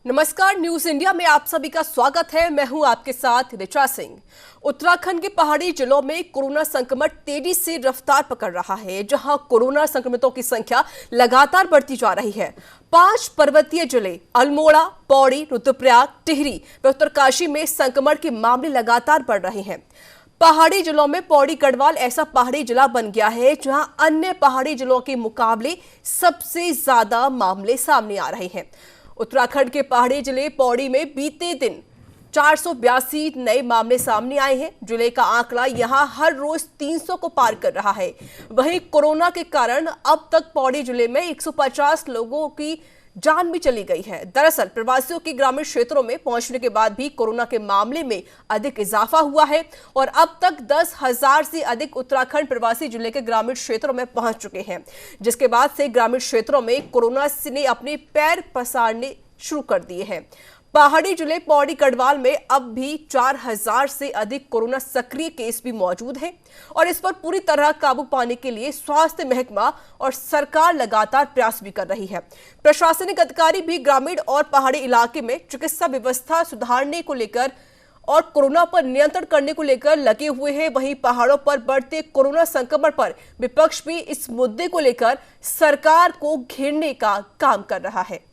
नमस्कार, news India में आप सभी का स्वागत है। मैं हूं आपके साथ ऋचा सिंह। उत्तराखंड के पहाड़ी जिलों में कोरोना संक्रमण तेजी से रफ्तार पकड़ रहा है, जहां कोरोना संक्रमितों की संख्या लगातार बढ़ती जा रही है। 5 पर्वतीय जिले अल्मोड़ा, पौड़ी, रुद्रप्रयाग, टिहरी व उत्तरकाशी में संक्रमण के मामले लगातार बढ़ रहे हैं। पहाड़ी जिलों में पौड़ी गढ़वाल ऐसा पहाड़ी जिला बन गया है जहां अन्य पहाड़ी जिलों के मुकाबले सबसे ज्यादा मामले सामने आ रहे हैं। उत्तराखंड के पहाड़ी जिले पौड़ी में बीते दिन 482 नए मामले सामने आए हैं। जिले का आंकड़ा यहां हर रोज 300 को पार कर रहा है। वहीं कोरोना के कारण अब तक पौड़ी जिले में 150 लोगों की जान भी चली गई है। दरअसल प्रवासियों के ग्रामीण क्षेत्रों में पहुंचने के बाद भी कोरोना के मामले में अधिक इजाफा हुआ है और अब तक 10,000 से अधिक उत्तराखंड प्रवासी जिले के ग्रामीण क्षेत्रों में पहुंच चुके हैं, जिसके बाद से ग्रामीण क्षेत्रों में कोरोना ने अपने पैर पसारने शुरू कर दिए हैं। पहाड़ी जिले पौड़ी गढ़वाल में अब भी 4,000 से अधिक कोरोना सक्रिय केस भी मौजूद हैं और इस पर पूरी तरह काबू पाने के लिए स्वास्थ्य महकमा और सरकार लगातार प्रयास भी कर रही है। प्रशासनिक अधिकारी भी ग्रामीण और पहाड़ी इलाके में चिकित्सा व्यवस्था सुधारने को लेकर और कोरोना पर नियंत्रण करने को लेकर लगे हुए हैं। वहीं पहाड़ों पर बढ़ते कोरोना संक्रमण पर विपक्ष भी इस मुद्दे को लेकर सरकार को घेरने का काम कर रहा है।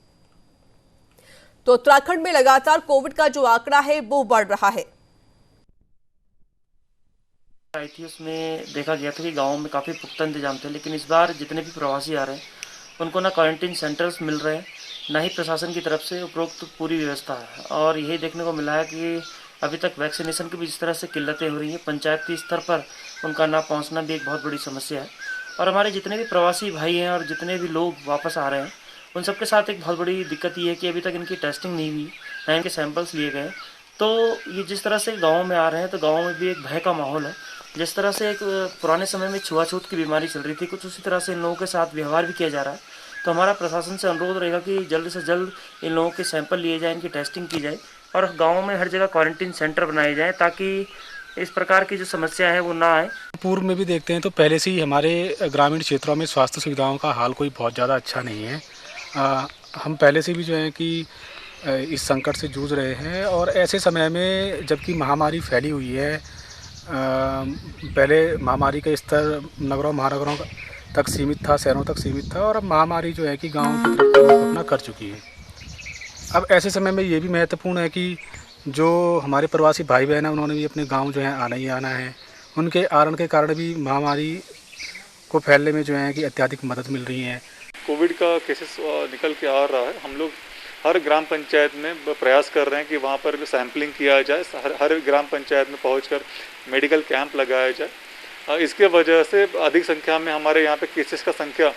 तो उत्तराखंड में लगातार कोविड का जो आंकड़ा है वो बढ़ रहा है। आई थी उसमें देखा गया था कि गाँव में काफ़ी पुख्ता इंतजाम थे, लेकिन इस बार जितने भी प्रवासी आ रहे हैं उनको ना क्वारंटीन सेंटर्स मिल रहे हैं, ना ही प्रशासन की तरफ से उपरोक्त पूरी व्यवस्था है। और यही देखने को मिला है कि अभी तक वैक्सीनेशन की भी जिस तरह से किल्लतें हो रही हैं, पंचायती स्तर पर उनका ना पहुँचना भी एक बहुत बड़ी समस्या है। और हमारे जितने भी प्रवासी भाई हैं और जितने भी लोग वापस आ रहे हैं उन सबके साथ एक बहुत बड़ी दिक्कत ये है कि अभी तक इनकी टेस्टिंग नहीं हुई, ना इनके सैंपल्स लिए गए। तो ये जिस तरह से गाँव में आ रहे हैं तो गाँव में भी एक भय का माहौल है। जिस तरह से एक पुराने समय में छुआछूत की बीमारी चल रही थी, कुछ उसी तरह से इन लोगों के साथ व्यवहार भी किया जा रहा है। तो हमारा प्रशासन से अनुरोध रहेगा कि जल्द से जल्द इन लोगों के सैंपल लिए जाए, इनकी टेस्टिंग की जाए और गाँव में हर जगह क्वारंटीन सेंटर बनाए जाएँ ताकि इस प्रकार की जो समस्या है वो ना आए। पूर्व में भी देखते हैं तो पहले से ही हमारे ग्रामीण क्षेत्रों में स्वास्थ्य सुविधाओं का हाल कोई बहुत ज़्यादा अच्छा नहीं है। हम पहले से भी जो है कि इस संकट से जूझ रहे हैं और ऐसे समय में जबकि महामारी फैली हुई है, पहले महामारी का स्तर नगरों महानगरों तक सीमित था, शहरों तक सीमित था और अब महामारी जो है कि गाँव की तरफ अपना कर चुकी है। अब ऐसे समय में ये भी महत्वपूर्ण है कि जो हमारे प्रवासी भाई बहन हैं उन्होंने भी अपने गांव जो है आना ही आना है। उनके आने के कारण भी महामारी को फैलने में जो है कि अत्यधिक मदद मिल रही है। कोविड का केसेस निकल के आ रहा है। हम लोग हर ग्राम पंचायत में प्रयास कर रहे हैं कि वहाँ पर सैंपलिंग किया जाए, हर ग्राम पंचायत में पहुंचकर मेडिकल कैंप लगाया जाए। इसके वजह से अधिक संख्या में हमारे यहाँ पे केसेस का संख्या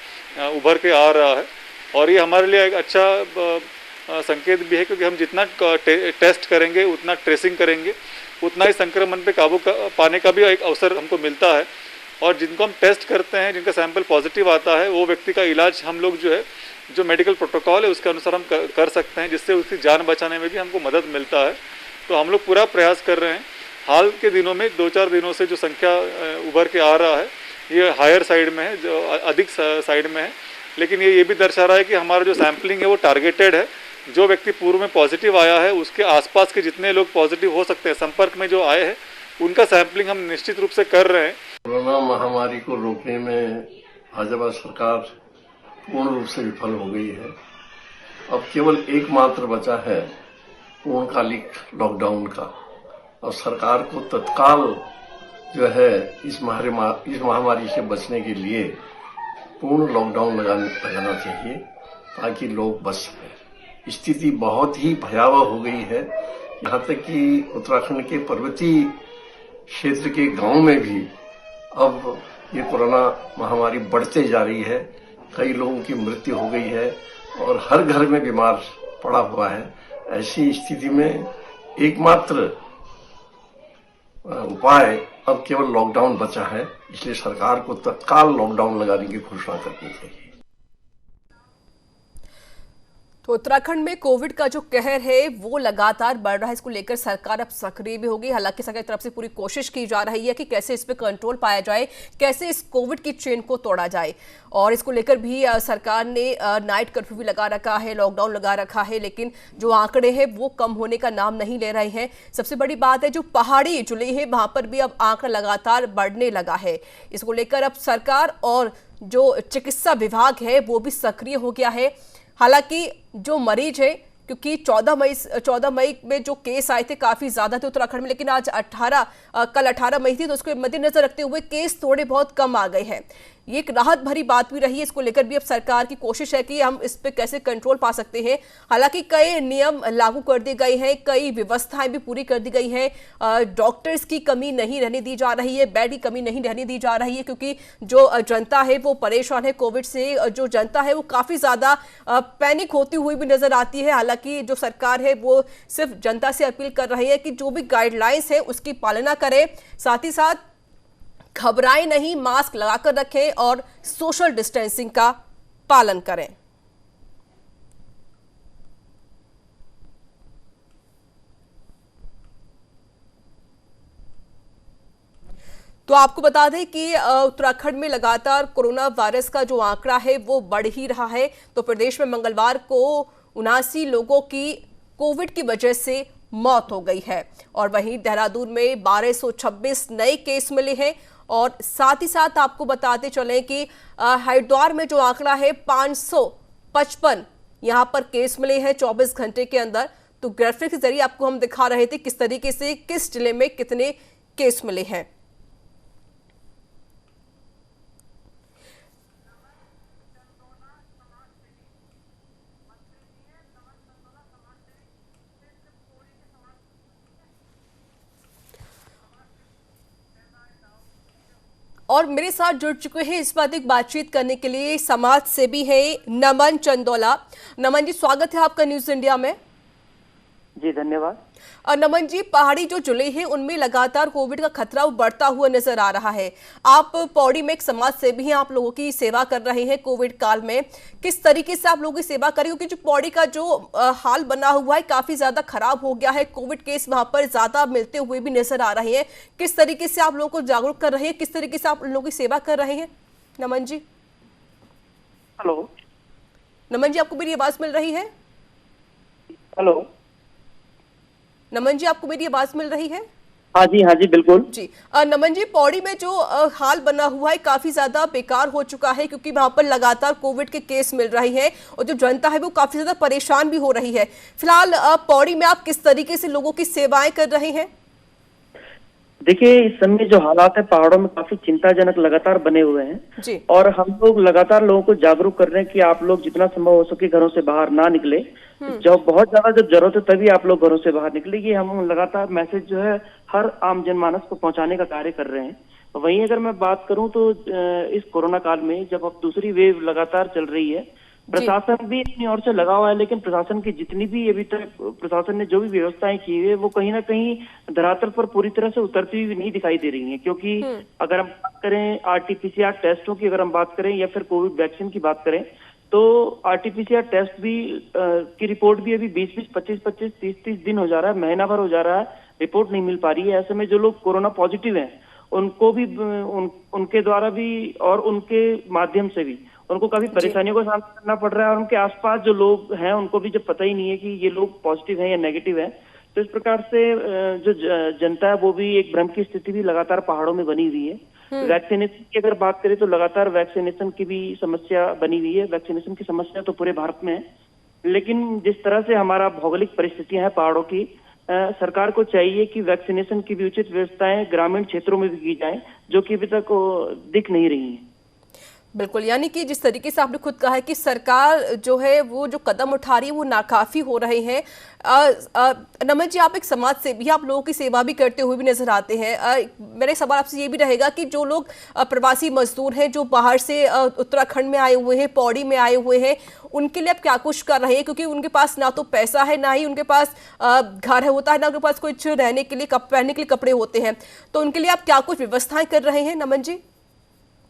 उभर के आ रहा है और ये हमारे लिए एक अच्छा संकेत भी है, क्योंकि हम जितना टेस्ट करेंगे, उतना ट्रेसिंग करेंगे, उतना ही संक्रमण पे काबू पाने का भी एक अवसर हमको मिलता है। और जिनको हम टेस्ट करते हैं, जिनका सैंपल पॉजिटिव आता है, वो व्यक्ति का इलाज हम लोग जो है, जो मेडिकल प्रोटोकॉल है उसके अनुसार हम कर सकते हैं, जिससे उसकी जान बचाने में भी हमको मदद मिलता है। तो हम लोग पूरा प्रयास कर रहे हैं। हाल के दिनों में 2-4 दिनों से जो संख्या उभर के आ रहा है ये हायर साइड में है, जो अधिक साइड में है, लेकिन ये भी दर्शा रहा है कि हमारा जो सैंपलिंग है वो टारगेटेड है। जो व्यक्ति पूर्व में पॉजिटिव आया है उसके आसपास के जितने लोग पॉजिटिव हो सकते हैं, संपर्क में जो आए हैं, उनका सैंपलिंग हम निश्चित रूप से कर रहे हैं। कोरोना महामारी को रोकने में भाजपा सरकार पूर्ण रूप से विफल हो गई है। अब केवल एकमात्र बचा है पूर्णकालिक लॉकडाउन का, और सरकार को तत्काल जो है इस महामारी से बचने के लिए पूर्ण लॉकडाउन लगाना चाहिए ताकि लोग बच सकें। स्थिति बहुत ही भयावह हो गई है, यहाँ तक कि उत्तराखंड के पर्वतीय क्षेत्र के गांव में भी अब ये कोरोना महामारी बढ़ते जा रही है। कई लोगों की मृत्यु हो गई है और हर घर में बीमार पड़ा हुआ है। ऐसी स्थिति में एकमात्र उपाय अब केवल लॉकडाउन बचा है, इसलिए सरकार को तत्काल लॉकडाउन लगाने की घोषणा करनी चाहिए। तो उत्तराखंड में कोविड का जो कहर है वो लगातार बढ़ रहा है। इसको लेकर सरकार अब सक्रिय भी होगी। हालांकि सरकार की तरफ से पूरी कोशिश की जा रही है कि कैसे इस पे कंट्रोल पाया जाए, कैसे इस कोविड की चेन को तोड़ा जाए। और इसको लेकर भी सरकार ने नाइट कर्फ्यू भी लगा रखा है, लॉकडाउन लगा रखा है, लेकिन जो आंकड़े हैं वो कम होने का नाम नहीं ले रहे हैं। सबसे बड़ी बात है जो पहाड़ी जिले हैं वहां पर भी अब आंकड़ा लगातार बढ़ने लगा है। इसको लेकर अब सरकार और जो चिकित्सा विभाग है वो भी सक्रिय हो गया है। हालांकि जो मरीज है, क्योंकि 14 मई में जो केस आए थे काफी ज्यादा थे उत्तराखंड में, लेकिन आज कल 18 मई थी, तो उसको मद्देनजर रखते हुए केस थोड़े बहुत कम आ गए हैं। ये एक राहत भरी बात भी रही है। इसको लेकर भी अब सरकार की कोशिश है कि हम इस पे कैसे कंट्रोल पा सकते हैं। हालांकि कई नियम लागू कर दिए गए हैं, कई व्यवस्थाएं भी पूरी कर दी गई हैं। डॉक्टर्स की कमी नहीं रहने दी जा रही है, बेड की कमी नहीं रहने दी जा रही है, क्योंकि जो जनता है वो परेशान है कोविड से। जो जनता है वो काफी ज्यादा पैनिक होती हुई भी नजर आती है। हालांकि जो सरकार है वो सिर्फ जनता से अपील कर रही है कि जो भी गाइडलाइंस है उसकी पालना करें, साथ ही साथ घबराएं नहीं, मास्क लगाकर रखें और सोशल डिस्टेंसिंग का पालन करें। तो आपको बता दें कि उत्तराखंड में लगातार कोरोना वायरस का जो आंकड़ा है वो बढ़ ही रहा है। तो प्रदेश में मंगलवार को 79 लोगों की कोविड की वजह से मौत हो गई है। और वहीं देहरादून में 1226 नए केस मिले हैं। और साथ ही साथ आपको बताते चलें कि हरिद्वार में जो आंकड़ा है 555 यहां पर केस मिले हैं 24 घंटे के अंदर। तो ग्राफिक के जरिए आपको हम दिखा रहे थे किस तरीके से किस जिले में कितने केस मिले हैं। और मेरे साथ जुड़ चुके हैं इस बात एक बातचीत करने के लिए समाज सेवी है नमन चंदोला। नमन जी, स्वागत है आपका न्यूज इंडिया में। जी धन्यवाद। नमन जी, पहाड़ी जो जिले हैं उनमें लगातार कोविड का खतरा बढ़ता हुआ नजर आ रहा है। आप पौड़ी में एक समाज सेवी हैं, आप लोगों की सेवा कर रहे हैं कोविड काल में। किस तरीके से आप लोगों की सेवा करें, क्योंकि जो पौड़ी का जो हाल बना हुआ है काफी ज्यादा खराब हो गया है, कोविड केस वहां पर ज्यादा मिलते हुए भी नजर आ रहे हैं। किस तरीके से आप लोगों को जागरूक कर रहे हैं, किस तरीके से आप उन लोगों की सेवा कर रहे हैं नमन जी? हेलो नमन जी, आपको मेरी आवाज मिल रही है? हेलो नमन जी, आपको मेरी आवाज मिल रही है? हाँ जी बिल्कुल जी। नमन जी, पौड़ी में जो हाल बना हुआ है काफी ज्यादा बेकार हो चुका है, क्योंकि वहां पर लगातार कोविड के केस मिल रहे हैं और जो जनता है वो काफी ज्यादा परेशान भी हो रही है। फिलहाल पौड़ी में आप किस तरीके से लोगों की सेवाएं कर रहे हैं? देखिए, इस समय जो हालात है पहाड़ों में काफी चिंताजनक लगातार बने हुए हैं जी। और हम लोग लगातार लोगों को जागरूक कर रहे हैं कि आप लोग जितना संभव हो सके घरों से बाहर ना निकले। जब बहुत ज्यादा जब जरूरत है तभी आप लोग घरों से बाहर निकले। ये हम लगातार मैसेज जो है हर आम जनमानस को पहुंचाने का कार्य कर रहे हैं। वहीं अगर मैं बात करूं तो इस कोरोना काल में जब अब दूसरी वेव लगातार चल रही है, प्रशासन भी अपनी ओर से लगा हुआ है, लेकिन प्रशासन की जितनी भी अभी तक प्रशासन ने जो भी व्यवस्थाएं की है वो कहीं ना कहीं धरातल पर पूरी तरह से उतरती हुई नहीं दिखाई दे रही है। क्योंकि अगर हम बात करें आरटीपीसीआर टेस्टों की, अगर हम बात करें या फिर कोविड वैक्सीन की बात करें, तो आरटीपीसीआर टेस्ट भी की रिपोर्ट भी अभी 20-20, 25-25, 30-30 दिन हो जा रहा है, महीना भर हो जा रहा है, रिपोर्ट नहीं मिल पा रही है। ऐसे में जो लोग कोरोना पॉजिटिव हैं उनको भी उनके द्वारा भी और उनके माध्यम से भी उनको काफी परेशानियों का सामना करना पड़ रहा है। और उनके आसपास जो लोग हैं उनको भी जब पता ही नहीं है कि ये लोग पॉजिटिव हैं या नेगेटिव हैं, तो इस प्रकार से जो जनता है वो भी एक भ्रम की स्थिति भी लगातार पहाड़ों में बनी हुई है। वैक्सीनेशन की अगर बात करें तो लगातार वैक्सीनेशन की भी समस्या बनी हुई है। वैक्सीनेशन की समस्या तो पूरे भारत में है, लेकिन जिस तरह से हमारा भौगोलिक परिस्थितियां हैं पहाड़ों की, सरकार को चाहिए कि वैक्सीनेशन की भी उचित व्यवस्थाएं ग्रामीण क्षेत्रों में भी की जाएं, जो कि अभी तक दिख नहीं रही है। बिल्कुल, यानी कि जिस तरीके से आपने खुद कहा है कि सरकार जो है वो जो कदम उठा रही है वो नाकाफी हो रहे हैं। नमन जी, आप एक समाज से भी, आप लोगों की सेवा भी करते हुए भी नजर आते हैं। मेरा सवाल आपसे ये भी रहेगा कि जो लोग प्रवासी मजदूर हैं जो बाहर से उत्तराखंड में आए हुए हैं, पौड़ी में आए हुए हैं, उनके लिए आप क्या कुछ कर रहे हैं? क्योंकि उनके पास ना तो पैसा है, ना ही उनके पास घर होता है, ना उनके पास कुछ रहने के लिए पहनने के लिए कपड़े होते हैं, तो उनके लिए आप क्या कुछ व्यवस्थाएं कर रहे हैं नमन जी?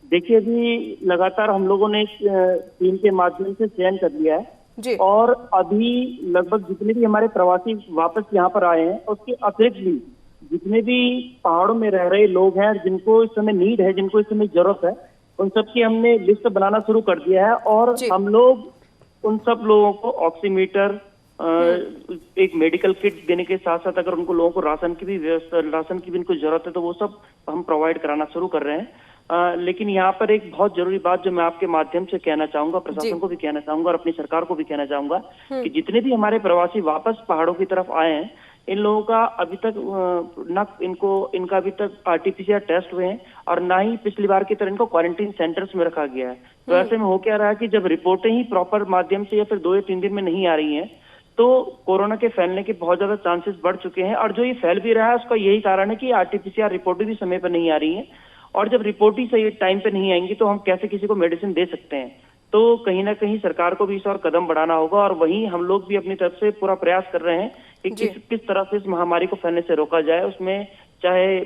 देखिए, अभी लगातार हम लोगों ने इस टीम के माध्यम से चयन कर लिया है जी। और अभी लगभग जितने भी हमारे प्रवासी वापस यहाँ पर आए हैं, उसके अतिरिक्त भी जितने भी पहाड़ों में रह रहे लोग हैं, जिनको इस समय नीड है, जिनको इस समय जरूरत है, उन सब की हमने लिस्ट बनाना शुरू कर दिया है। और जी। हम लोग उन सब लोगों को ऑक्सीमीटर, एक मेडिकल किट देने के साथ साथ अगर उनको लोगों को राशन की भी व्यवस्था, राशन की भी इनको जरूरत है, तो वो सब हम प्रोवाइड कराना शुरू कर रहे हैं। लेकिन यहाँ पर एक बहुत जरूरी बात जो मैं आपके माध्यम से कहना चाहूंगा, प्रशासन को भी कहना चाहूंगा और अपनी सरकार को भी कहना चाहूंगा कि जितने भी हमारे प्रवासी वापस पहाड़ों की तरफ आए हैं, इन लोगों का अभी तक इनका अभी तक आरटीपीसीआर टेस्ट हुए हैं और ना ही पिछली बार की तरह इनको क्वारंटीन सेंटर्स में रखा गया है। तो ऐसे में हो क्या रहा है कि जब रिपोर्टें ही प्रॉपर माध्यम से या फिर 2 या 3 दिन में नहीं आ रही हैं, तो कोरोना के फैलने के बहुत ज्यादा चांसेस बढ़ चुके हैं। और जो ये फैल भी रहा है उसका यही कारण है कि आरटीपीसीआर रिपोर्ट भी समय पर नहीं आ रही है, और जब रिपोर्ट ही सही टाइम पे नहीं आएंगी तो हम कैसे किसी को मेडिसिन दे सकते हैं। तो कहीं ना कहीं सरकार को भी इस और कदम बढ़ाना होगा, और वहीं हम लोग भी अपनी तरफ से पूरा प्रयास कर रहे हैं कि किस तरह से इस महामारी को फैलने से रोका जाए। उसमें चाहे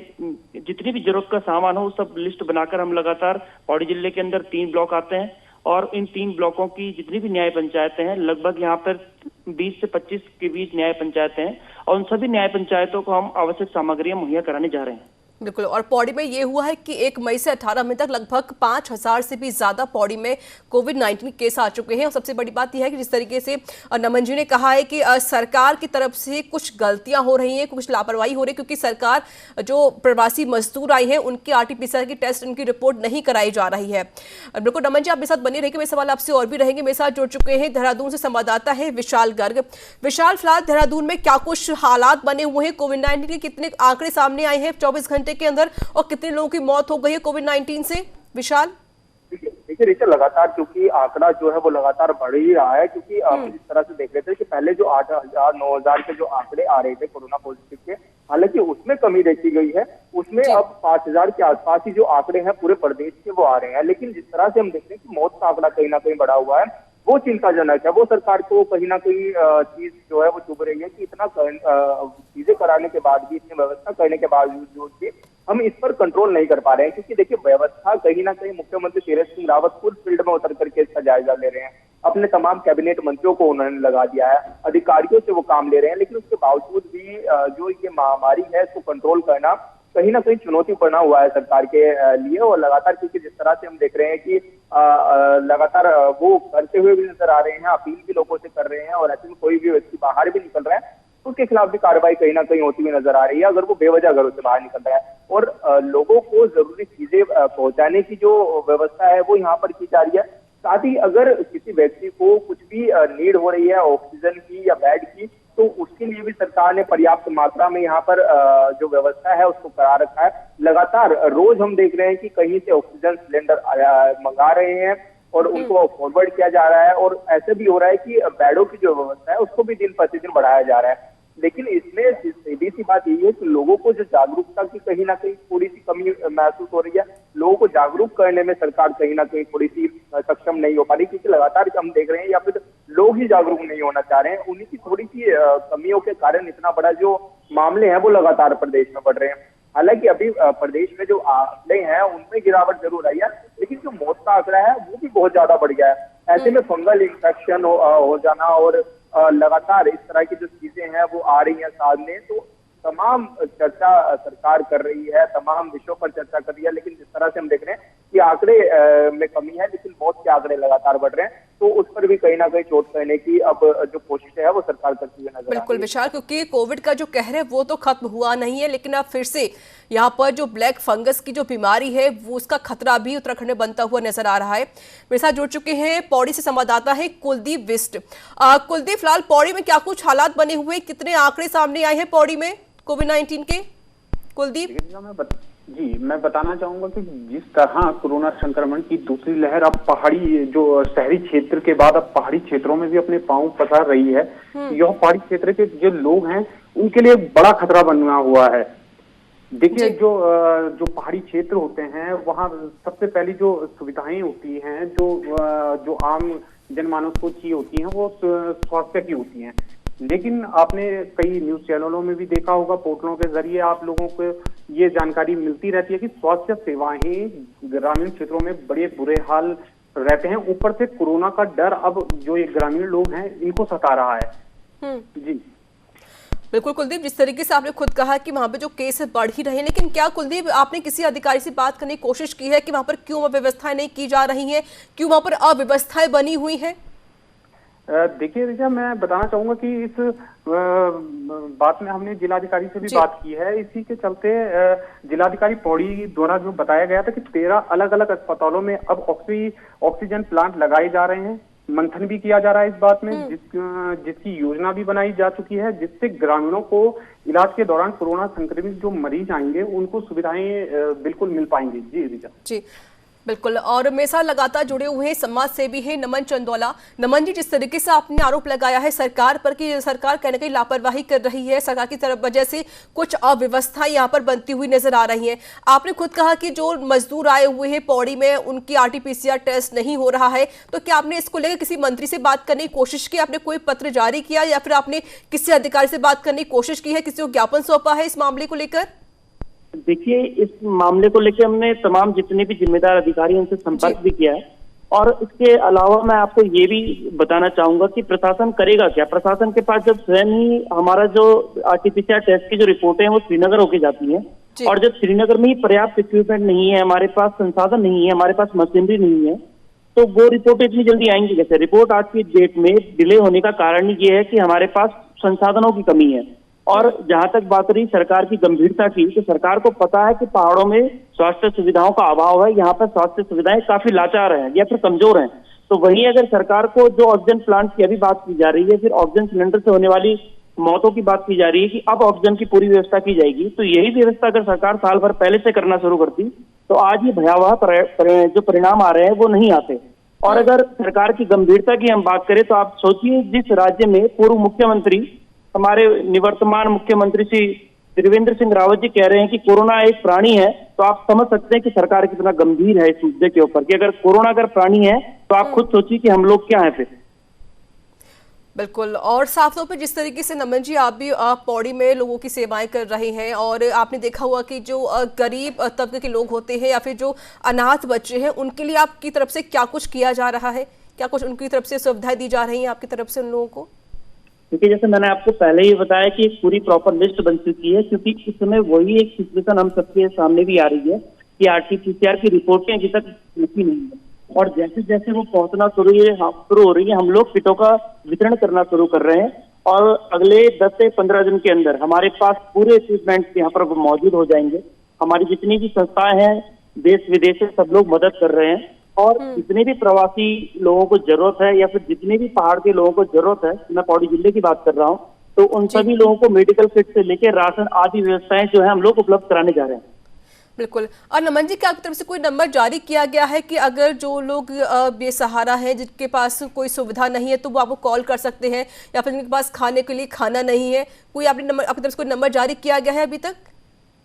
जितनी भी जरूरत का सामान हो, सब लिस्ट बनाकर हम लगातार, पौड़ी जिले के अंदर 3 ब्लॉक आते हैं और इन 3 ब्लॉकों की जितनी भी न्याय पंचायतें हैं, लगभग यहाँ पर 20 से 25 के बीच न्याय पंचायतें हैं, और उन सभी न्याय पंचायतों को हम आवश्यक सामग्रियां मुहैया कराने जा रहे हैं। बिल्कुल। और पौड़ी में ये हुआ है कि 1 मई से 18 मई तक लगभग 5000 से भी ज्यादा पौड़ी में कोविड-19 केस आ चुके हैं। और सबसे बड़ी बात यह है कि जिस तरीके से नमन जी ने कहा है कि सरकार की तरफ से कुछ गलतियां हो रही हैं, कुछ लापरवाही हो रही है, क्योंकि सरकार जो प्रवासी मजदूर आए हैं उनकी आरटीपीसीआर की टेस्ट, उनकी रिपोर्ट नहीं कराई जा रही है। बिल्कुल नमन जी, आप मेरे साथ बने रहेंगे, मेरे सवाल आपसे और भी रहेंगे। मेरे साथ जुड़ चुके हैं देहरादून से संवाददाता है विशाल गर्ग। विशाल, फिलहाल देहरादून में क्या कुछ हालात बने हुए हैं? कोविड-19 के कितने आंकड़े सामने आए हैं 24 घंटे के अंदर, और कितने लोगों की मौत हो गई है कोविड-19 से? विशाल, देखिए रीचा, लगातार क्योंकि आंकड़ा जो है वो लगातार बढ़ ही रहा है, क्योंकि आप जिस तरह से देख रहे थे कि पहले जो 8000 9000 के जो आंकड़े आ रहे थे कोरोना पॉजिटिव के, हालांकि उसमें कमी देखी गई है, उसमें अब 5000 के आसपास ही जो आंकड़े हैं पूरे प्रदेश के वो आ रहे हैं। लेकिन जिस तरह से हम देख रहे हैं कि मौत का आंकड़ा कहीं ना कहीं बढ़ा हुआ है, वो चिंताजनक है। वो सरकार को कहीं ना कहीं चीज जो है वो चुभ रही है कि इतना चीजें कराने के बाद भी, इतनी व्यवस्था करने के बावजूद भी हम इस पर कंट्रोल नहीं कर पा रहे हैं। क्योंकि देखिए, व्यवस्था कहीं ना कहीं मुख्यमंत्री तीरथ सिंह रावत खुद फील्ड में उतर करके इसका जायजा ले रहे हैं, अपने तमाम कैबिनेट मंत्रियों को उन्होंने लगा दिया है, अधिकारियों से वो काम ले रहे हैं। लेकिन उसके बावजूद भी जो ये महामारी है इसको कंट्रोल करना कहीं ना कहीं चुनौतीपूर्ण हुआ है सरकार के लिए। और लगातार, क्योंकि जिस तरह से हम देख रहे हैं कि लगातार वो करते हुए भी नजर आ रहे हैं, अपील भी लोगों से कर रहे हैं, और ऐसे में कोई भी व्यक्ति बाहर भी निकल रहा है तो उसके खिलाफ भी कार्रवाई कहीं ना कहीं होती हुई नजर आ रही है, अगर वो बेवजह घरों से बाहर निकल रहा है। और लोगों को जरूरी चीजें पहुंचाने की जो व्यवस्था है वो यहाँ पर की जा रही है। साथ ही अगर किसी व्यक्ति को कुछ भी नीड हो रही है ऑक्सीजन की या बेड की, तो उसके लिए भी सरकार ने पर्याप्त मात्रा में यहाँ पर जो व्यवस्था है उसको करा रखा है। लगातार रोज हम देख रहे हैं कि कहीं से ऑक्सीजन सिलेंडर मंगा रहे हैं और उनको फॉरवर्ड किया जा रहा है, और ऐसे भी हो रहा है कि बेडों की जो व्यवस्था है उसको भी दिन प्रतिदिन बढ़ाया जा रहा है। लेकिन इसमें सीधी सी बात यही है कि लोगों को जो जागरूकता की कहीं ना कहीं थोड़ी सी कमी महसूस हो रही है। लोगों को जागरूक करने में सरकार कहीं ना कहीं थोड़ी सी सक्षम नहीं हो पा रही, क्योंकि लगातार हम देख रहे हैं या फिर लोग ही जागरूक नहीं होना चाह रहे हैं। उन्हीं की थोड़ी सी कमियों के कारण इतना बड़ा जो मामले हैं वो लगातार प्रदेश में बढ़ रहे हैं। हालांकि अभी प्रदेश में जो आंकड़े हैं उनमें गिरावट जरूर आई है, लेकिन जो मौत का आंकड़ा है वो भी बहुत ज्यादा बढ़ गया है। ऐसे में फंगल इन्फेक्शन हो जाना और लगातार इस तरह की जो चीजें हैं वो आ रही हैं सामने, तो तमाम चर्चा सरकार कर रही है, तमाम विषयों पर चर्चा कर रही है। लेकिन जिस तरह से हम देख रहे हैं कि आंकड़े में कमी है, लेकिन मौत के आंकड़े लगातार बढ़ रहे हैं, तो उस पर भी कहीं ना कहीं चोट करने की अब जो कोशिश है वो सरकार करती हुई नजर आ रही है। बिल्कुल विशाल, क्योंकि कोविड का जो कहर है वो तो खत्म हुआ नहीं है, लेकिन अब फिर से यहाँ पर जो ब्लैक फंगस की जो बीमारी है वो उसका खतरा भी उत्तराखंड में बनता हुआ नजर आ रहा है। मेरे साथ जुड़ चुके हैं पौड़ी से संवाददाता है कुलदीप बिष्ट। कुलदीप, फिलहाल पौड़ी में क्या कुछ हालात बने हुए, कितने आंकड़े सामने आए हैं पौड़ी में कोविड-19 के? कुलदीप मैं बताना चाहूंगा कि जिस तरह कोरोना संक्रमण की दूसरी लहर अब पहाड़ी जो शहरी क्षेत्र के बाद अब पहाड़ी क्षेत्रों में भी अपने पांव पसार रही है, यह पहाड़ी क्षेत्र के जो लोग हैं उनके लिए बड़ा खतरा बना हुआ है। देखिए, जो पहाड़ी क्षेत्र होते हैं वहाँ सबसे पहली जो सुविधाएं होती हैं, जो आम जनमानस को चाहिए होती हैं, वो स्वास्थ्य की होती हैं। लेकिन आपने कई न्यूज चैनलों में भी देखा होगा, पोर्टलों के जरिए आप लोगों को ये जानकारी मिलती रहती है कि स्वास्थ्य सेवाएं ग्रामीण क्षेत्रों में बड़े बुरे हाल रहते हैं, ऊपर से कोरोना का डर अब जो ये ग्रामीण लोग हैं इनको सता रहा है। जी बिल्कुल कुलदीप, जिस तरीके से आपने खुद कहा कि वहां पे जो केस बढ़ ही रहे हैं, लेकिन क्या कुलदीप आपने किसी अधिकारी से बात करने की कोशिश की है कि वहां पर क्यों व्यवस्थाएं नहीं की जा रही हैं, क्यों वहां पर अव्यवस्थाएं बनी हुई हैं? देखिए ऋचा, मैं बताना चाहूंगा कि इस बात में हमने जिलाधिकारी से भी बात की है। इसी के चलते जिलाधिकारी पौड़ी द्वारा जो बताया गया था कि 13 अलग अलग अस्पतालों में अब ऑक्सीजन प्लांट लगाए जा रहे हैं। मंथन भी किया जा रहा है इस बात में, जिसकी योजना भी बनाई जा चुकी है, जिससे ग्रामीणों को इलाज के दौरान कोरोना संक्रमित जो मरीज आएंगे उनको सुविधाएं बिल्कुल मिल पाएंगी। जी ऋचा जी बिल्कुल। और मेरे साथ लगातार जुड़े हुए हैं समाज सेवी हैं नमन चंदौला। नमन जी, जिस तरीके से आपने आरोप लगाया है सरकार पर कि सरकार कहीं ना कहीं लापरवाही कर रही है, सरकार की तरफ वजह से कुछ अव्यवस्था यहाँ पर बनती हुई नजर आ रही है। आपने खुद कहा कि जो मजदूर आए हुए हैं पौड़ी में उनकी RT-PCR टेस्ट नहीं हो रहा है, तो क्या आपने इसको लेकर किसी मंत्री से बात करने की कोशिश की? आपने कोई पत्र जारी किया या फिर आपने किसी अधिकारी से बात करने की कोशिश की है, किसी को ज्ञापन सौंपा है इस मामले को लेकर? देखिए, इस मामले को लेकर हमने तमाम जितने भी जिम्मेदार अधिकारी उनसे संपर्क भी किया है। और इसके अलावा मैं आपको ये भी बताना चाहूंगा कि प्रशासन करेगा क्या। प्रशासन के पास जब स्वयं ही हमारा जो RT-PCR टेस्ट की जो रिपोर्टें हैं वो श्रीनगर होके जाती हैं, और जब श्रीनगर में ही पर्याप्त इक्विपमेंट नहीं है, हमारे पास संसाधन नहीं है, हमारे पास मशीनरी नहीं है, तो वो रिपोर्ट इतनी जल्दी आएंगी कैसे? रिपोर्ट आज की डेट में डिले होने का कारण ये है कि हमारे पास संसाधनों की कमी है। और जहां तक बात रही सरकार की गंभीरता की, तो सरकार को पता है कि पहाड़ों में स्वास्थ्य सुविधाओं का अभाव है, यहाँ पर स्वास्थ्य सुविधाएं काफी लाचार हैं या फिर कमजोर हैं। तो वहीं अगर सरकार को जो ऑक्सीजन प्लांट की अभी बात की जा रही है, फिर ऑक्सीजन सिलेंडर से होने वाली मौतों की बात की जा रही है कि अब ऑक्सीजन की पूरी व्यवस्था की जाएगी, तो यही व्यवस्था अगर सरकार साल भर पहले से करना शुरू करती तो आज ये भयावह जो परिणाम आ रहे हैं वो नहीं आते। और अगर सरकार की गंभीरता की हम बात करें तो आप सोचिए, जिस राज्य में पूर्व मुख्यमंत्री हमारे निवर्तमान मुख्यमंत्री श्री त्रिवेंद्र सिंह रावत जी कह रहे हैं कि कोरोना एक प्राणी है, तो आप समझ सकते हैं कि सरकार कितना गंभीर है इस मुद्दे के ऊपर कि अगर कोरोना अगर प्राणी है तो आप खुद सोचिए कि हम लोग क्या हैं फिर। बिल्कुल। और साफ तौर पर जिस तरीके से नमन जी आप भी पौड़ी में लोगों की सेवाएं कर रहे हैं, और आपने देखा हुआ कि जो गरीब तबके के लोग होते हैं या फिर जो अनाथ बच्चे हैं, उनके लिए आपकी तरफ से क्या कुछ किया जा रहा है? क्या कुछ उनकी तरफ से सुविधाएं दी जा रही हैं आपकी तरफ से उन लोगों को? क्योंकि जैसे मैंने आपको पहले ही बताया कि एक पूरी प्रॉपर लिस्ट बन चुकी है, क्योंकि इस समय वही एक सिचुएशन हम सबके सामने भी आ रही है कि RT-PCR की रिपोर्टें अभी तक पहुंची नहीं है, और जैसे जैसे वो पहुंचना शुरू हो रही है हम लोग किटों का वितरण करना शुरू कर रहे हैं, और अगले 10 से 15 दिन के अंदर हमारे पास पूरे इक्विपमेंट यहाँ पर मौजूद हो जाएंगे। हमारी जितनी भी संस्थाएं हैं देश विदेश से सब लोग मदद कर रहे हैं, और जितने भी प्रवासी लोगों को जरूरत है या फिर जितने भी पहाड़ के लोगों को जरूरत है, मैं पौड़ी जिले की बात कर रहा हूँ, तो उन सभी लोगों को मेडिकल किट से लेकर राशन आदि व्यवस्थाएं जो है हम लोग उपलब्ध कराने जा रहे हैं। बिल्कुल। और नमन जी, क्या आपकी तरफ से कोई नंबर जारी किया गया है कि अगर जो लोग बेसहारा हैं, जिनके पास कोई सुविधा नहीं है, तो वो आपको कॉल कर सकते हैं, या फिर जिनके पास खाने के लिए खाना नहीं है, कोई आपने नंबर आपकी तरफ से कोई नंबर जारी किया गया है अभी तक?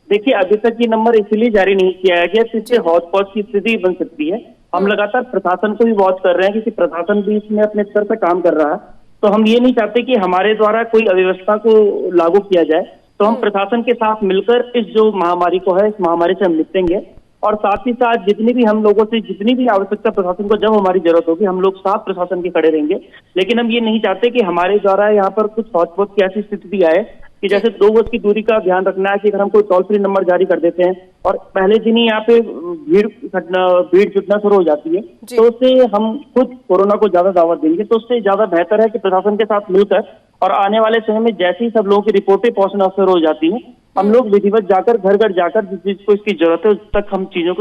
देखिए, अभी तक ये नंबर इसलिए जारी नहीं किया गया जिससे हॉटस्पॉट की स्थिति बन सकती है। हम लगातार प्रशासन को भी वॉच कर रहे हैं, क्योंकि प्रशासन भी इसमें अपने स्तर पर काम कर रहा है। तो हम ये नहीं चाहते कि हमारे द्वारा कोई अव्यवस्था को लागू किया जाए, तो हम प्रशासन के साथ मिलकर इस जो महामारी को है, इस महामारी से हम निपटेंगे। और साथ ही साथ जितनी भी हम लोगों से जितनी भी आवश्यकता प्रशासन को जब हमारी जरूरत होगी, हम लोग साथ प्रशासन के खड़े रहेंगे। लेकिन हम ये नहीं चाहते कि हमारे द्वारा यहाँ पर कुछ हॉटस्पॉट की ऐसी स्थिति भी आए कि जैसे 2 गज की दूरी का ध्यान रखना है, कि अगर हम कोई टोल फ्री नंबर जारी कर देते हैं और पहले दिन ही यहाँ पे भीड़ जुटना शुरू हो जाती है, तो उससे हम खुद कोरोना को ज्यादा दावत देंगे। तो उससे ज्यादा बेहतर है कि प्रशासन के साथ मिलकर और आने वाले समय में जैसे ही सब लोगों की रिपोर्टें पहुंचना शुरू हो जाती हैं, हम लोग विधिवत जाकर घर घर जाकर जिस चीज को इसकी जरूरत है उस तक हम चीजों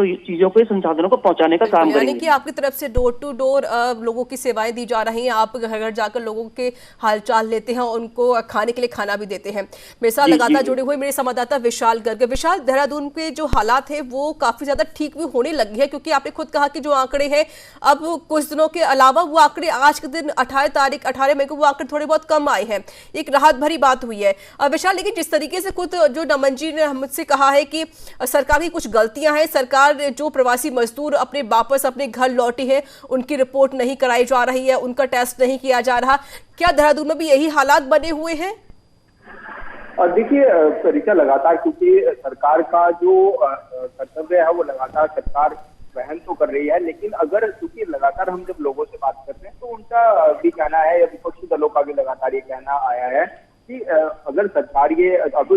को संसाधनों को पहुंचाने का काम करेंगे। यानी कि आपकी तरफ से डोर टू डोर लोगों की सेवाएं दी जा रही हैं, आप घर घर जाकर लोगों के हालचाल लेते हैं, उनको खाने के लिए खाना भी देते हैं। मेरे साथ लगातार जुड़े हुए मेरे संवाददाता विशाल गर्ग। विशाल, देहरादून के जो हालात है वो काफी ज्यादा ठीक भी होने लगी है, क्योंकि आपने खुद कहा कि जो आंकड़े हैं अब कुछ दिनों के अलावा वो आंकड़े आज के दिन 18 मई को वो आंकड़े थोड़े बहुत कम आए हैं, एक राहत भरी बात हुई है। विशाल, लेकिन जिस तरीके से खुद जो नमन जी ने मुझसे कहा है कि सरकार की कुछ गलतियां हैं, सरकार जो प्रवासी मजदूर अपने वापस अपने घर लौटे हैं उनकी रिपोर्ट नहीं कराई जा रही है, उनका टेस्ट नहीं किया जा रहा, क्या देहरादून में भी यही हालात बने हुए हैं? और देखिए ऋचा, लगातार क्योंकि सरकार का जो कर्तव्य है वो लगातार सरकार वहन तो कर रही है, लेकिन अगर क्योंकि लगातार हम जब लोगों से बात कर रहे हैं तो उनका भी कहना है, या विपक्षी दलों का भी लगातार ये कहना आया है कि अगर सरकार ये अब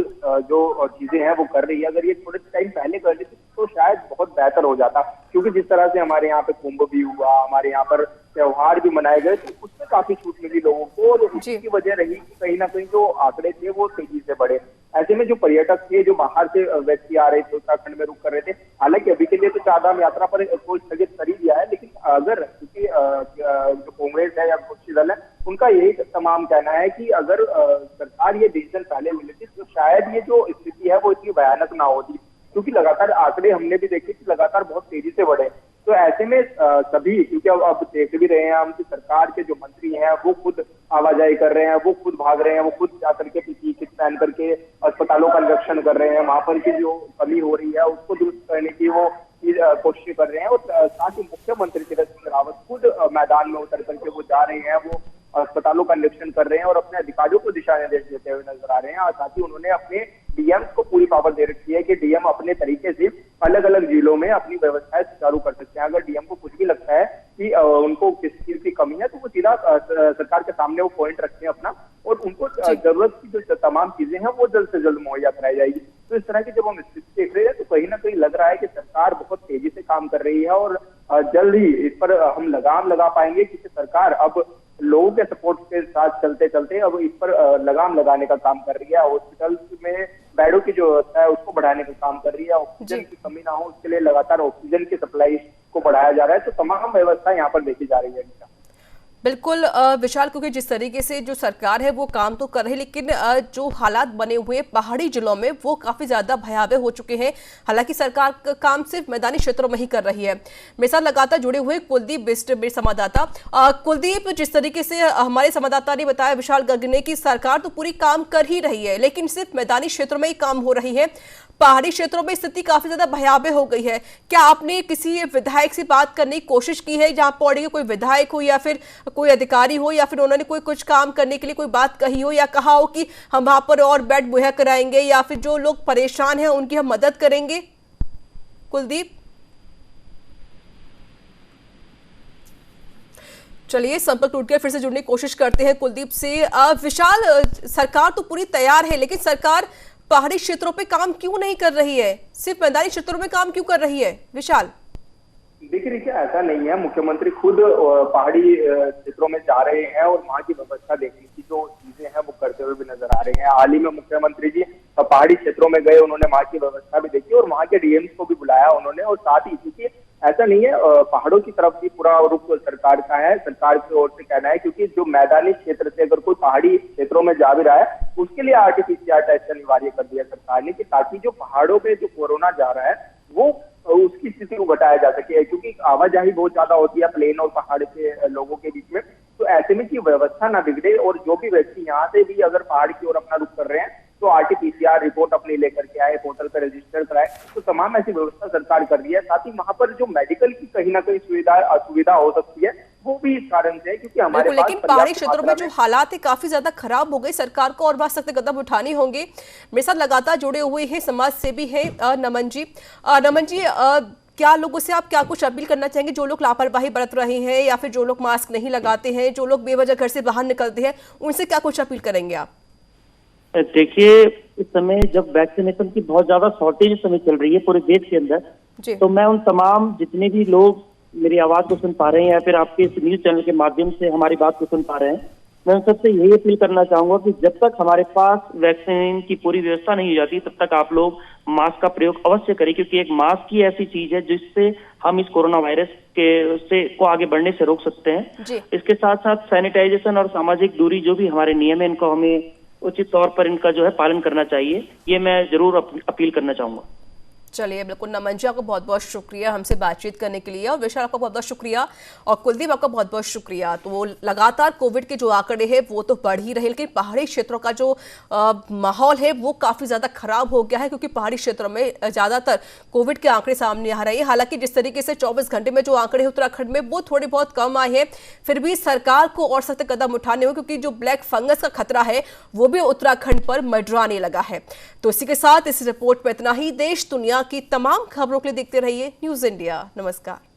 जो चीजें हैं वो कर रही है, अगर ये थोड़े टाइम पहले कर लेती तो शायद बहुत बेहतर हो जाता। क्योंकि जिस तरह से हमारे यहाँ पे कुंभ भी हुआ, हमारे यहाँ पर त्योहार भी मनाए गए, तो उसमें काफी छूट मिली लोगों को, और उसकी वजह रही कि कहीं ना कहीं जो आंकड़े थे वो तेजी से बढ़े। ऐसे में जो पर्यटक थे, जो बाहर से व्यक्ति आ रहे थे, उत्तराखंड में रुक कर रहे थे, हालांकि अभी के लिए तो चारधाम यात्रा पर को स्थगित कर ही दिया है, लेकिन अगर क्योंकि जो कांग्रेस है या विपक्षी दल है, उनका यही तमाम कहना है कि अगर सरकार ये डिसीजन पहले ले लेती तो शायद ये जो स्थिति है वो इतनी भयानक ना होती, क्योंकि लगातार आंकड़े हमने भी देखे कि लगातार बहुत तेजी से बढ़े। तो ऐसे में सभी, क्योंकि अब देख भी रहे हैं हम कि सरकार के जो मंत्री हैं वो खुद आवाजाही कर रहे हैं, वो खुद भाग रहे हैं, वो खुद जाकर के पीपीई किट पहन करके अस्पतालों का निरीक्षण कर रहे हैं, वहां पर की जो कमी हो रही है उसको दुरुस्त करने की वो कोशिश कर रहे हैं। और साथ ही मुख्यमंत्री तीरथ सिंह रावत खुद मैदान में उतर करके वो जा रहे हैं, वो अस्पतालों का निरीक्षण कर रहे हैं और अपने अधिकारियों को दिशा निर्देश देते हुए नजर आ रहे हैं। और साथ ही उन्होंने अपने डीएम को पूरी पावर दे रखी है कि डीएम अपने तरीके से अलग अलग जिलों में अपनी व्यवस्थाएं सुचारू कर सकते हैं। अगर डीएम को कुछ भी लगता है कि उनको किस चीज की कमी है तो वो सीधा सरकार के सामने वो पॉइंट रखते हैं अपना, और उनको जरूरत की जो तमाम चीजें हैं वो जल्द से जल्द मुहैया कराई जाएगी। तो इस तरह की जब हम स्थिति देख रहे हैं तो कहीं ना कहीं लग रहा है कि सरकार बहुत तेजी से काम कर रही है और जल्द ही इस पर हम लगाम लगा पाएंगे, क्योंकि सरकार अब लोगों के सपोर्ट के साथ चलते चलते अब इस पर लगाम लगाने का काम कर रही है। हॉस्पिटल में बेडों की जो व्यवस्था है उसको बढ़ाने का काम कर रही है, ऑक्सीजन की कमी ना हो उसके लिए लगातार ऑक्सीजन की सप्लाई को बढ़ाया जा रहा है। तो तमाम व्यवस्था यहाँ पर देखी जा रही है। बिल्कुल विशाल, क्योंकि जिस तरीके से जो सरकार है वो काम तो कर रही है, लेकिन जो हालात बने हुए पहाड़ी जिलों में वो काफी ज्यादा भयावह हो चुके हैं। हालांकि सरकार का काम सिर्फ मैदानी क्षेत्रों में ही कर रही है। मेरे साथ लगातार जुड़े हुए कुलदीप बिष्ट मेरे संवाददाता। कुलदीप, जिस तरीके से हमारे संवाददाता ने बताया विशाल गर्ग ने कि सरकार तो पूरी काम कर ही रही है, लेकिन सिर्फ मैदानी क्षेत्रों में ही काम हो रही है, पहाड़ी क्षेत्रों में स्थिति काफी ज्यादा भयावह हो गई है। क्या आपने किसी विधायक से बात करने की कोशिश की है, जहां पौड़ी के कोई विधायक हो या फिर कोई अधिकारी हो, या फिर उन्होंने कोई कुछ काम करने के लिए कोई बात कही हो या कहा हो कि हम वहां पर और बेड मुहैया कराएंगे या फिर जो लोग परेशान हैं उनकी हम मदद करेंगे? कुलदीप, चलिए संपर्क टूट गया, फिर से जुड़ने की कोशिश करते हैं कुलदीप से। विशाल, सरकार तो पूरी तैयार है, लेकिन सरकार पहाड़ी क्षेत्रों पे काम क्यों नहीं कर रही है, सिर्फ मैदानी क्षेत्रों में काम क्यों कर रही है? विशाल, देखिए ऐसा नहीं है, मुख्यमंत्री खुद पहाड़ी क्षेत्रों में जा रहे हैं और वहाँ की व्यवस्था देखने की जो चीजें हैं वो करते हुए भी नजर आ रहे हैं। हाल ही में मुख्यमंत्री जी पहाड़ी क्षेत्रों में गए, उन्होंने वहाँ की व्यवस्था भी देखी और वहाँ के डीएम्स को भी बुलाया उन्होंने। और साथ ही क्योंकि ऐसा नहीं है, पहाड़ों की तरफ भी पूरा रुख सरकार का है, सरकार की ओर से कहना है, क्योंकि जो मैदानी क्षेत्र से अगर कोई पहाड़ी क्षेत्रों में जा भी रहा है उसके लिए आरटीपीसीआर टेस्ट अनिवार्य कर दिया सरकार ने, कि ताकि जो पहाड़ों पे जो कोरोना जा रहा है वो उसकी स्थिति को घटाया जा सके, क्योंकि आवाजाही बहुत ज्यादा होती है प्लेन और पहाड़ के लोगों के बीच में। तो ऐसे में की व्यवस्था ना बिगड़े और जो भी व्यक्ति यहाँ से भी अगर पहाड़ की ओर अपना रुख कर रहे हैं तो आरटीपीसीआर रिपोर्ट अपनी लेकर के आए, पोर्टल पर रजिस्टर कराए। तो तमाम ऐसी व्यवस्था सरकार कर रही है। साथ ही वहां पर जो मेडिकल की कहीं ना कहीं असुविधा हो सकती है वो भी इस कारण से है, क्योंकि हमारे पास लेकिन पहाड़ी क्षेत्रों में जो हालात है काफी ज्यादा खराब हो गए, सरकार को और बहुत सख्त कदम उठाने होंगे। मेरे साथ लगातार जुड़े हुए हैं समाज सेवी है नमन जी। नमन जी, क्या लोगों से आप क्या कुछ अपील करना चाहेंगे, जो लोग लापरवाही बरत रहे हैं या फिर जो लोग मास्क नहीं लगाते हैं, जो लोग बेवजह घर से बाहर निकलते हैं, उनसे क्या कुछ अपील करेंगे आप? देखिए, इस समय जब वैक्सीनेशन की बहुत ज्यादा शॉर्टेज इस समय चल रही है पूरे देश के अंदर, तो मैं उन तमाम जितने भी लोग मेरी आवाज को सुन पा रहे हैं या फिर आपके इस न्यूज चैनल के माध्यम से हमारी बात को सुन पा रहे हैं, मैं उन सबसे यही अपील करना चाहूंगा कि जब तक हमारे पास वैक्सीन की पूरी व्यवस्था नहीं हो जाती तब तक आप लोग मास्क का प्रयोग अवश्य करें, क्योंकि एक मास्क ही ऐसी चीज है जिससे हम इस कोरोना वायरस को आगे बढ़ने से रोक सकते हैं। इसके साथ साथ सैनिटाइजेशन और सामाजिक दूरी जो भी हमारे नियम है इनको हमें उचित तौर पर इनका जो है पालन करना चाहिए, ये मैं जरूर अपील करना चाहूंगा। चलिए, बिल्कुल नमन जी, आपको बहुत बहुत शुक्रिया हमसे बातचीत करने के लिए, और विशाल आपका बहुत बहुत शुक्रिया, और कुलदीप आपका बहुत बहुत शुक्रिया। तो लगातार कोविड के जो आंकड़े हैं वो तो बढ़ ही रहे, लेकिन पहाड़ी क्षेत्रों का जो माहौल है वो काफ़ी ज़्यादा खराब हो गया है, क्योंकि पहाड़ी क्षेत्रों में ज़्यादातर कोविड के आंकड़े सामने आ रहे हैं। हालांकि जिस तरीके से 24 घंटे में जो आंकड़े हैं उत्तराखंड में वो थोड़े बहुत कम आए हैं, फिर भी सरकार को और सख्त कदम उठाने होंगे, क्योंकि जो ब्लैक फंगस का खतरा है वो भी उत्तराखंड पर मंडराने लगा है। तो इसी के साथ इस रिपोर्ट में इतना ही। देश दुनिया दुनिया की तमाम खबरों के लिए देखते रहिए न्यूज़ इंडिया। नमस्कार।